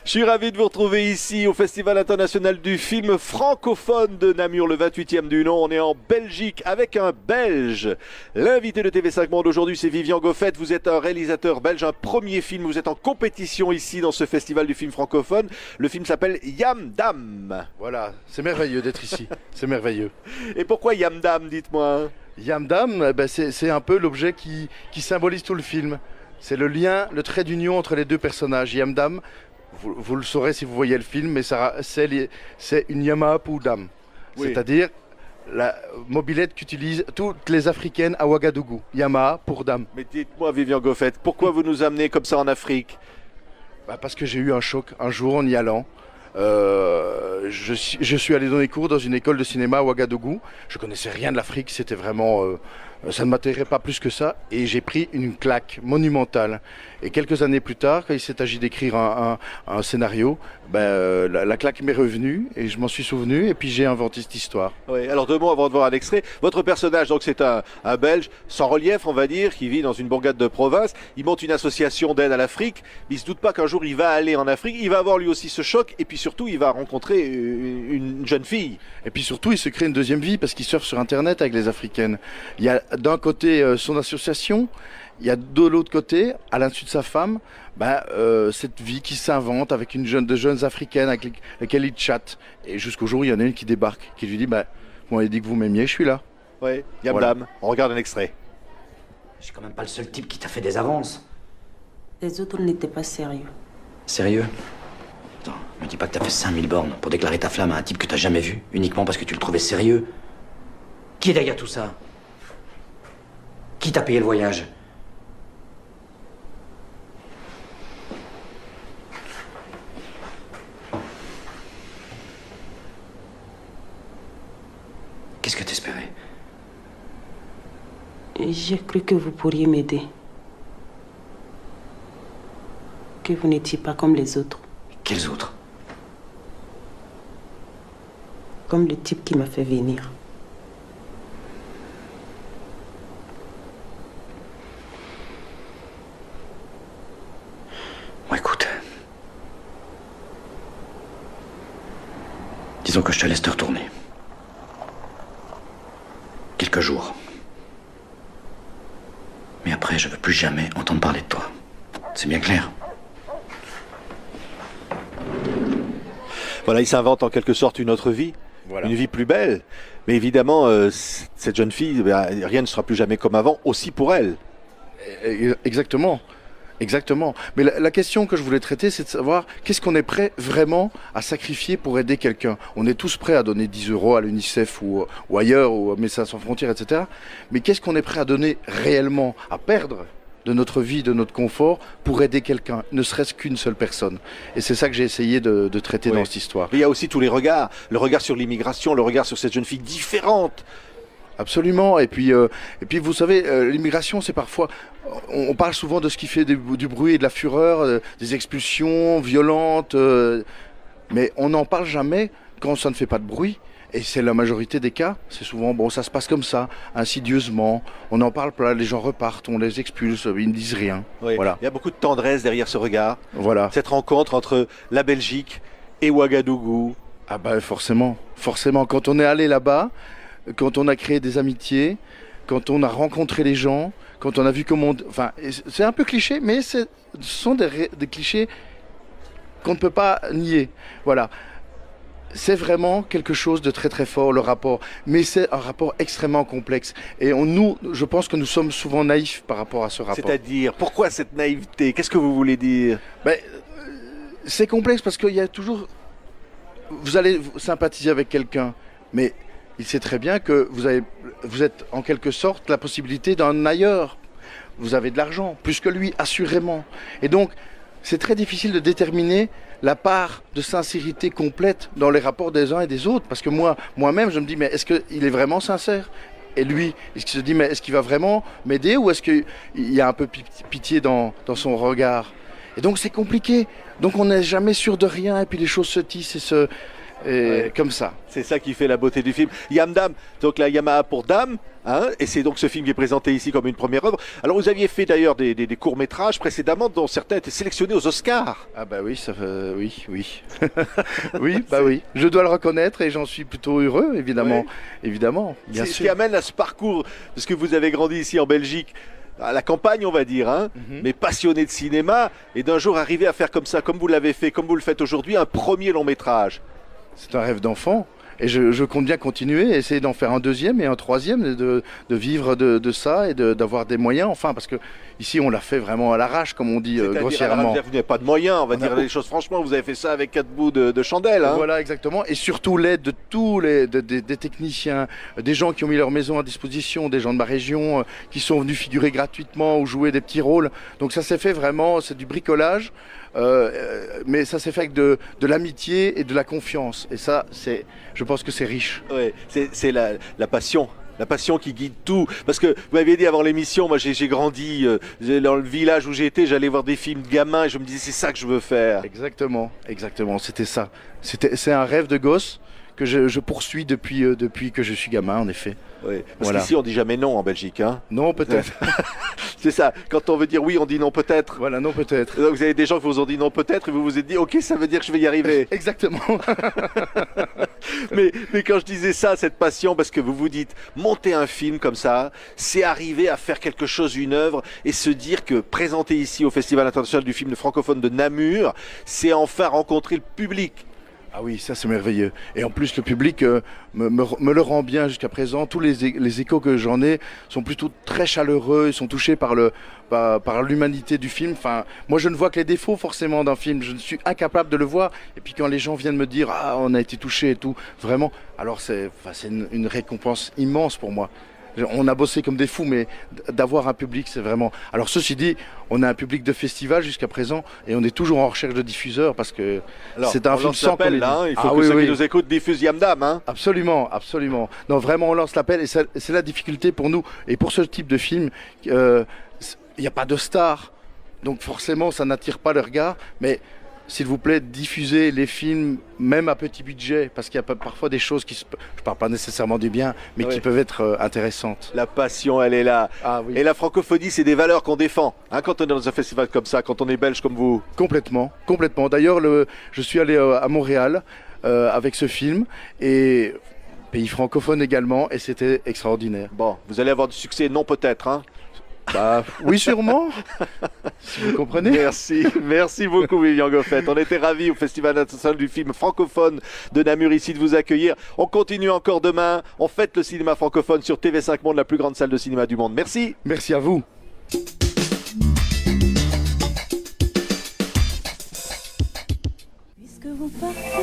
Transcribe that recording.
Je suis ravi de vous retrouver ici au Festival international du film francophone de Namur, le 28e du nom. On est en Belgique avec un Belge. L'invité de TV5 Monde aujourd'hui, c'est Vivian Goffet. Vous êtes un réalisateur belge, un premier film. Vous êtes en compétition ici dans ce Festival du film francophone. Le film s'appelle Yamdam. Voilà, c'est merveilleux d'être ici. C'est merveilleux. Et pourquoi Yamdam, dites-moi? Yamdam, c'est un peu l'objet qui symbolise tout le film. C'est le lien, le trait d'union entre les deux personnages. Yamdam, vous le saurez si vous voyez le film, mais c'est une Yamaha pour dame. Oui. C'est-à-dire la mobilette qu'utilisent toutes les Africaines à Ouagadougou. Yamaha pour dame. Mais dites-moi, Vivian Goffet, pourquoi vous nous amenez comme ça en Afrique? Parce que j'ai eu un choc un jour en y allant. Je suis allé donner cours dans une école de cinéma à Ouagadougou. Je connaissais rien de l'Afrique, c'était vraiment... ça ne m'attirait pas plus que ça. Et j'ai pris une claque monumentale. Et quelques années plus tard, quand il s'est agi d'écrire un scénario, la claque m'est revenue et je m'en suis souvenu. Et puis j'ai inventé cette histoire. Oui, alors 2 mots avant de voir un extrait. Votre personnage, donc c'est un Belge sans relief, on va dire, qui vit dans une bourgade de province. Il monte une association d'aide à l'Afrique. Il ne se doute pas qu'un jour il va aller en Afrique. Il va avoir lui aussi ce choc. Et puis surtout, il va rencontrer une jeune fille. Et puis surtout, il se crée une deuxième vie parce qu'il surfe sur Internet avec les Africaines. Il y a d'un côté son association, il y a de l'autre côté, à l'insu de sa femme, cette vie qui s'invente avec de jeunes Africaines avec lesquelles il chatte. Et jusqu'au jour où il y en a une qui débarque, qui lui dit vous m'avez dit que vous m'aimiez, je suis là. Oui, Yamdam, voilà. On regarde un extrait. Je suis quand même pas le seul type qui t'a fait des avances. Les autres n'étaient pas sérieux. Sérieux? Attends, me dis pas que t'as fait 5000 bornes pour déclarer ta flamme à un type que t'as jamais vu, uniquement parce que tu le trouvais sérieux. Qui est derrière tout ça? Qui t'a payé le voyage? Qu'est-ce que t'espérais? J'ai cru que vous pourriez m'aider. Que vous n'étiez pas comme les autres. Quels autres? Comme le type qui m'a fait venir. Bon, écoute. Disons que je te laisse te retourner. Quelques jours. Mais après, je veux plus jamais entendre parler de toi. C'est bien clair? Voilà, il s'invente en quelque sorte une autre vie. Voilà. Une vie plus belle. Mais évidemment, cette jeune fille, rien ne sera plus jamais comme avant, aussi pour elle. Exactement. Exactement. Mais la question que je voulais traiter, c'est de savoir qu'est-ce qu'on est prêt vraiment à sacrifier pour aider quelqu'un. On est tous prêts à donner 10 € à l'UNICEF ou ailleurs, ou à Médecins sans frontières, etc. Mais qu'est-ce qu'on est prêt à donner réellement, à perdre de notre vie, de notre confort, pour aider quelqu'un, ne serait-ce qu'une seule personne. Et c'est ça que j'ai essayé de traiter dans cette histoire. Mais il y a aussi tous les regards. Le regard sur l'immigration, le regard sur cette jeune fille différente. Absolument. Et puis vous savez, l'immigration, c'est parfois... On parle souvent de ce qui fait du bruit et de la fureur, des expulsions violentes, mais on n'en parle jamais quand ça ne fait pas de bruit. Et c'est la majorité des cas. C'est souvent, ça se passe comme ça, insidieusement. On en parle pas, les gens repartent, on les expulse, ils ne disent rien. Oui. Voilà. Il y a beaucoup de tendresse derrière ce regard. Voilà. Cette rencontre entre la Belgique et Ouagadougou. Ah forcément. Quand on est allé là-bas, quand on a créé des amitiés, quand on a rencontré les gens, quand on a vu comment... Enfin, c'est un peu cliché, mais ce sont des clichés qu'on ne peut pas nier. Voilà. C'est vraiment quelque chose de très très fort, le rapport. Mais c'est un rapport extrêmement complexe. Et je pense que nous sommes souvent naïfs par rapport à ce rapport. C'est-à-dire, pourquoi cette naïveté? Qu'est-ce que vous voulez dire? C'est complexe parce qu'il y a toujours... Vous allez sympathiser avec quelqu'un, mais il sait très bien que vous êtes en quelque sorte la possibilité d'un ailleurs. Vous avez de l'argent, plus que lui, assurément. Et donc, c'est très difficile de déterminer la part de sincérité complète dans les rapports des uns et des autres. Parce que moi-même, je me dis, mais est-ce qu'il est vraiment sincère? Et lui, il se dit, mais est-ce qu'il va vraiment m'aider? Ou est-ce qu'il y a un peu pitié dans son regard? Et donc, c'est compliqué. Donc, on n'est jamais sûr de rien. Et puis, les choses se tissent Et comme ça. C'est ça qui fait la beauté du film. Yamdam, donc la Yamaha pour Dame, hein, et c'est donc ce film qui est présenté ici comme une première œuvre. Alors vous aviez fait d'ailleurs des courts-métrages précédemment dont certains étaient sélectionnés aux Oscars. Ah bah oui, ça fait... oui. Oui, bah oui. Je dois le reconnaître et j'en suis plutôt heureux, évidemment. Ouais. Évidemment, bien C'est ce sûr. qui amène à ce parcours, parce que vous avez grandi ici en Belgique, à la campagne on va dire, hein, mais passionné de cinéma, et d'un jour arriver à faire comme ça, comme vous l'avez fait, comme vous le faites aujourd'hui, un premier long-métrage. C'est un rêve d'enfant. Et je compte bien continuer, essayer d'en faire un deuxième et un troisième, de vivre de ça et d'avoir des moyens, enfin, parce que ici on l'a fait vraiment à l'arrache, comme on dit grossièrement. Vous n'avez pas de moyens, on va dire les choses franchement, vous avez fait ça avec 4 bouts de chandelle. Hein. Voilà, exactement, et surtout l'aide de tous des techniciens, des gens qui ont mis leur maison à disposition, des gens de ma région qui sont venus figurer gratuitement ou jouer des petits rôles. Donc ça s'est fait vraiment, c'est du bricolage. Mais ça s'est fait avec de l'amitié et de la confiance. Et ça, je pense que c'est riche. Ouais, c'est la passion. La passion qui guide tout. Parce que vous m'aviez dit avant l'émission, moi j'ai grandi dans le village où j'étais, j'allais voir des films de gamins et je me disais c'est ça que je veux faire. Exactement, c'était ça. C'est un rêve de gosse que je poursuis depuis que je suis gamin, en effet. Oui, parce qu'ici on dit jamais non en Belgique. Hein. Non, peut-être. C'est ça, quand on veut dire oui, on dit non peut-être. Voilà, non peut-être. Donc vous avez des gens qui vous ont dit non peut-être et vous vous êtes dit ok, ça veut dire que je vais y arriver. Exactement. mais quand je disais ça, cette passion, parce que vous vous dites monter un film comme ça, c'est arriver à faire quelque chose, une œuvre, et se dire que présenter ici au Festival international du film francophone de Namur, c'est enfin rencontrer le public. Ah oui, ça c'est merveilleux. Et en plus, le public me le rend bien jusqu'à présent. Tous les échos que j'en ai sont plutôt très chaleureux. Ils sont touchés par l'humanité du film. Enfin, moi, je ne vois que les défauts forcément d'un film. Je suis incapable de le voir. Et puis quand les gens viennent me dire « Ah, on a été touchés et tout », vraiment, alors c'est une récompense immense pour moi. On a bossé comme des fous, mais d'avoir un public, c'est vraiment... Alors ceci dit, on a un public de festival jusqu'à présent et on est toujours en recherche de diffuseurs parce que c'est un film sans comédie. Là, hein, il faut que ceux qui nous écoutent diffusent Yamdam. Hein. Absolument, absolument. Non, vraiment, on lance l'appel et c'est la difficulté pour nous. Et pour ce type de film, il n'y a pas de star. Donc forcément, ça n'attire pas le regard. Mais s'il vous plaît, diffusez les films, même à petit budget, parce qu'il y a parfois des choses je ne parle pas nécessairement du bien, mais qui peuvent être intéressantes. La passion, elle est là. Ah, oui. Et la francophonie, c'est des valeurs qu'on défend. Hein, quand on est dans un festival comme ça, quand on est belge comme vous. Complètement, complètement. D'ailleurs, je suis allé à Montréal avec ce film, et pays francophone également, et c'était extraordinaire. Bon, vous allez avoir du succès, non peut-être, hein. Bah, oui, sûrement, si vous comprenez. Merci beaucoup Vivian Goffet. On était ravis au Festival international du film francophone de Namur ici de vous accueillir. On continue encore demain. On fête le cinéma francophone sur TV5 Monde, la plus grande salle de cinéma du monde. Merci. Merci à vous. Puisque vous partez